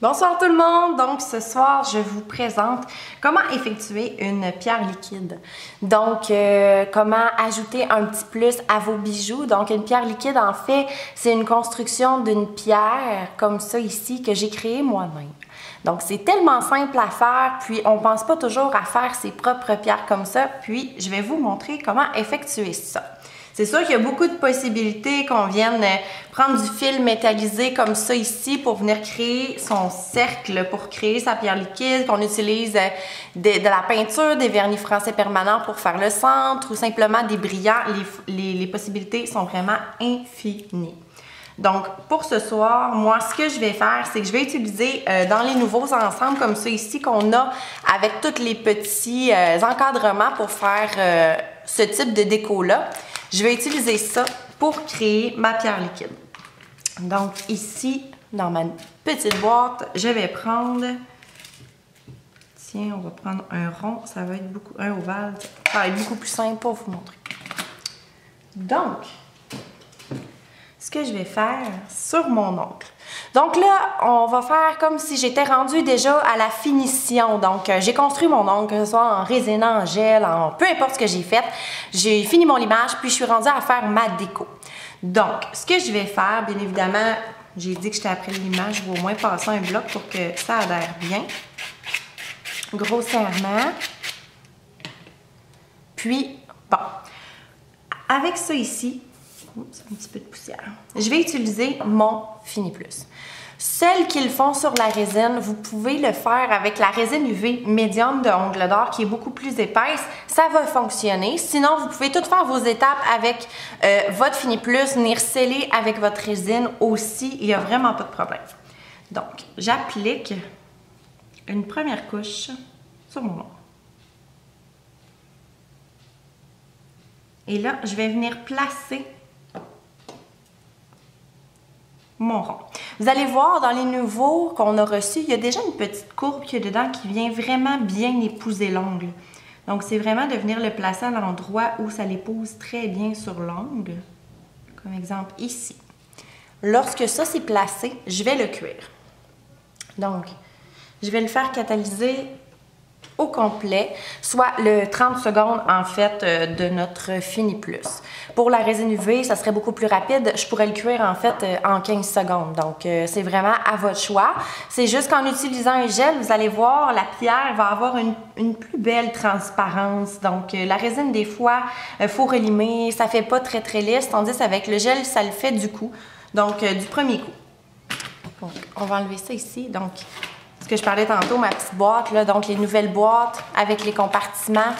Bonsoir tout le monde! Donc ce soir, je vous présente comment effectuer une pierre liquide. Donc comment ajouter un petit plus à vos bijoux. Donc une pierre liquide, en fait, c'est une construction d'une pierre comme ça ici que j'ai créée moi-même. Donc c'est tellement simple à faire, puis on pense pas toujours à faire ses propres pierres comme ça, puis je vais vous montrer comment effectuer ça. C'est sûr qu'il y a beaucoup de possibilités qu'on vienne prendre du fil métallisé comme ça ici pour venir créer son cercle, pour créer sa pierre liquide, qu'on utilise de la peinture, des vernis français permanents pour faire le centre ou simplement des brillants. Les possibilités sont vraiment infinies. Donc, pour ce soir, moi, ce que je vais faire, c'est que je vais utiliser dans les nouveaux ensembles comme ça ici qu'on a avec tous les petits encadrements pour faire ce type de déco-là. Je vais utiliser ça pour créer ma pierre liquide. Donc ici, dans ma petite boîte, je vais prendre... Tiens, on va prendre un rond, ça va être beaucoup... un ovale, ça va être beaucoup plus simple pour vous montrer. Donc, ce que je vais faire sur mon ongle. Donc là, on va faire comme si j'étais rendue déjà à la finition. Donc, j'ai construit mon ongle, que ce soit en résine, en gel, en peu importe ce que j'ai fait. J'ai fini mon limage, puis je suis rendue à faire ma déco. Donc, ce que je vais faire, bien évidemment, j'ai dit que j'étais après le limage, je vais au moins passer un bloc pour que ça adhère bien. Grossièrement. Puis, bon, avec ça ici, oups, un petit peu de poussière. Je vais utiliser mon Fini Plus. Celles qui le font sur la résine, vous pouvez le faire avec la résine UV médium de Ongles d'Or qui est beaucoup plus épaisse. Ça va fonctionner. Sinon, vous pouvez toutes faire vos étapes avec votre Fini Plus, venir sceller avec votre résine aussi. Il n'y a vraiment pas de problème. Donc, j'applique une première couche sur mon ongle. Et là, je vais venir placer mon rond. Vous allez voir dans les nouveaux qu'on a reçus, il y a déjà une petite courbe qui est dedans qui vient vraiment bien épouser l'ongle. Donc, c'est vraiment de venir le placer à l'endroit où ça l'épouse très bien sur l'ongle. Comme exemple ici. Lorsque ça c'est placé, je vais le cuire. Donc, je vais le faire catalyser au complet, soit le 30 secondes en fait de notre Fini Plus. Pour la résine UV, ça serait beaucoup plus rapide. Je pourrais le cuire en fait en 15 secondes. Donc, c'est vraiment à votre choix. C'est juste qu'en utilisant un gel, vous allez voir, la pierre va avoir une plus belle transparence. Donc, la résine, des fois, il faut relimer. Ça fait pas très lisse. Tandis qu'avec le gel, ça le fait du coup. Donc, du premier coup. Donc, on va enlever ça ici. Donc, ce que je parlais tantôt, ma petite boîte, là, donc les nouvelles boîtes avec les compartiments.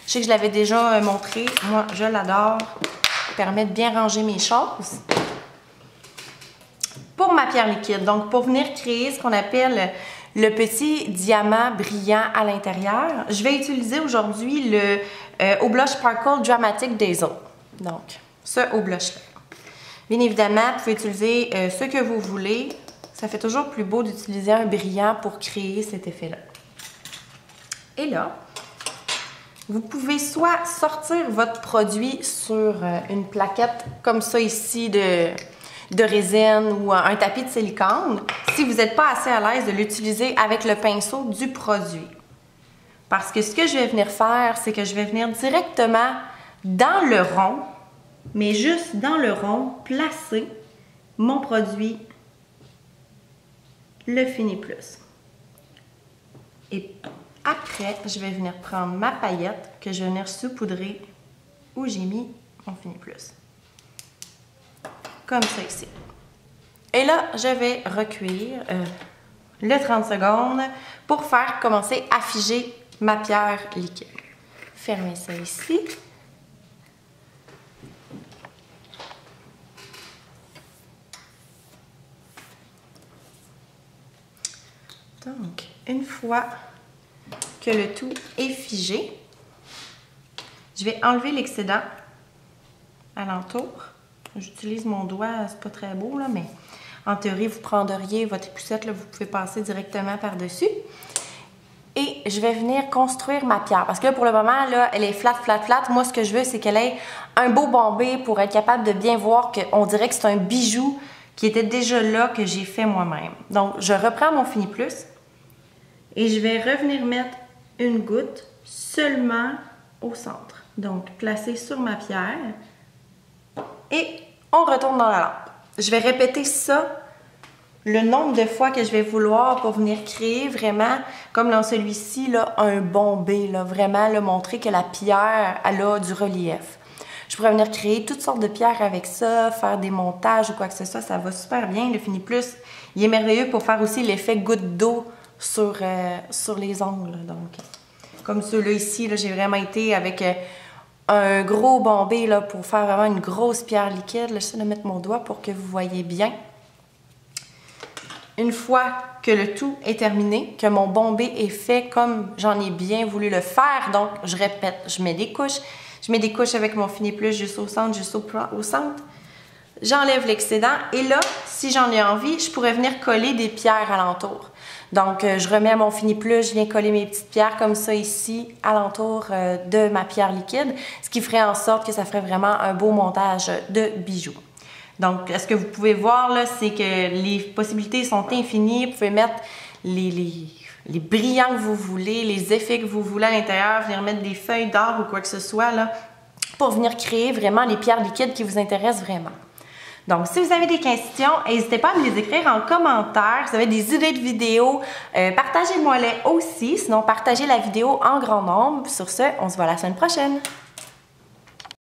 Je sais que je l'avais déjà montré. Moi, je l'adore. Ça permet de bien ranger mes choses. Pour ma pierre liquide, donc pour venir créer ce qu'on appelle le petit diamant brillant à l'intérieur, je vais utiliser aujourd'hui le Au Blush Sparkle Dramatic Dazzle. Donc, ce au blush-là. Bien évidemment, vous pouvez utiliser ce que vous voulez. Ça fait toujours plus beau d'utiliser un brillant pour créer cet effet-là. Et là, vous pouvez soit sortir votre produit sur une plaquette comme ça ici de résine ou un tapis de silicone, si vous n'êtes pas assez à l'aise de l'utiliser avec le pinceau du produit. Parce que ce que je vais venir faire, c'est que je vais venir directement dans le rond, mais juste dans le rond, placer mon produit, le Fini Plus. Et après, je vais venir prendre ma paillette que je vais venir saupoudrer où j'ai mis mon Fini Plus. Comme ça ici. Et là, je vais recuire le 30 secondes pour faire commencer à figer ma pierre liquide. Fermez ça ici. Donc, une fois que le tout est figé, je vais enlever l'excédent alentour. J'utilise mon doigt, c'est pas très beau là, mais en théorie, vous prendriez votre époussette, là, vous pouvez passer directement par-dessus. Et je vais venir construire ma pierre. Parce que là, pour le moment, là, elle est flat. Moi, ce que je veux, c'est qu'elle ait un beau bombé pour être capable de bien voir qu'on dirait que c'est un bijou qui était déjà là, que j'ai fait moi-même. Donc, je reprends mon Fini Plus et je vais revenir mettre une goutte seulement au centre. Donc, placer sur ma pierre et on retourne dans la lampe. Je vais répéter ça le nombre de fois que je vais vouloir pour venir créer vraiment, comme dans celui-ci, là, un bombé, là, vraiment là, montrer que la pierre, elle a du relief. Je pourrais venir créer toutes sortes de pierres avec ça, faire des montages ou quoi que ce soit, ça va super bien. Le Fini Plus, il est merveilleux pour faire aussi l'effet goutte d'eau sur les ongles. Donc, comme ceux-là ici, j'ai vraiment été avec un gros bombé là, pour faire vraiment une grosse pierre liquide. Là, j'essaie de mettre mon doigt pour que vous voyez bien. Une fois que le tout est terminé, que mon bombé est fait comme j'en ai bien voulu le faire, donc je répète, je mets des couches. Je mets des couches avec mon Fini Plus juste au centre, juste au centre. J'enlève l'excédent et là, si j'en ai envie, je pourrais venir coller des pierres alentour. Donc, je remets mon Fini Plus, je viens coller mes petites pierres comme ça ici, alentour de ma pierre liquide, ce qui ferait en sorte que ça ferait vraiment un beau montage de bijoux. Donc, ce que vous pouvez voir là, c'est que les possibilités sont infinies. Vous pouvez mettre les brillants que vous voulez, les effets que vous voulez à l'intérieur, venir mettre des feuilles d'or ou quoi que ce soit là, pour venir créer vraiment les pierres liquides qui vous intéressent vraiment. Donc, si vous avez des questions, n'hésitez pas à me les écrire en commentaire. Si vous avez des idées de vidéos, partagez-moi-les aussi. Sinon, partagez la vidéo en grand nombre. Sur ce, on se voit la semaine prochaine.